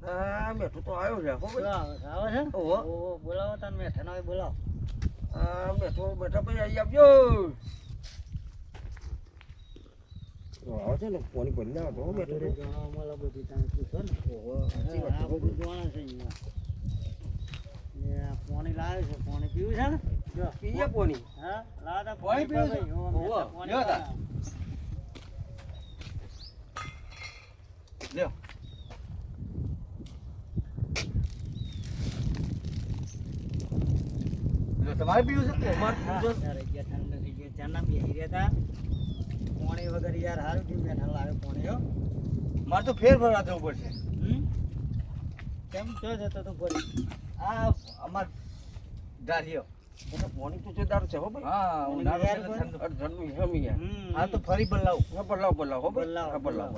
આ મેઠો તો આવ્યો છે હો ભાઈ આવે છે ઓહો ઓહો બોલાવો તને મેઠાનો હોય બોલાવો આ મેઠો બેઠા ભાઈ આવી આપજો આવે છે ને પાણી ભરી ના તો મેઠો ઘરે જાણવા મળે બધી તને પૂછો ને ઓહો સાચી વાત આ બધું જાણે છે અહીંયા પાણી લાવે છે પાણી પીવું છે ને જો પીએ પાણી હા લાવતા પાણી પીવું છે? ઓહો, લ્યો તા. લ્યો તમારે પીવું છે અમારે પીવું છે ઠંડ થઈ ગયા ચાના બેસી રહ્યા હતા પાણી વગર યાર સારું થયું મેઠા લાવે પાણી હો મારે તો ફેર ભરવા જવું પડશે કેમ ચો જતો તો ફરી આ અમાર દાઢીઓ એટલે પાણી તો જોરદાર છે હો ભાઈ હા ઠંડુ ઠંડુ હેમી ગયા હા તો ફરી બદલાવ બદલાવ હો ભાઈ બદલાવ, બદલાવ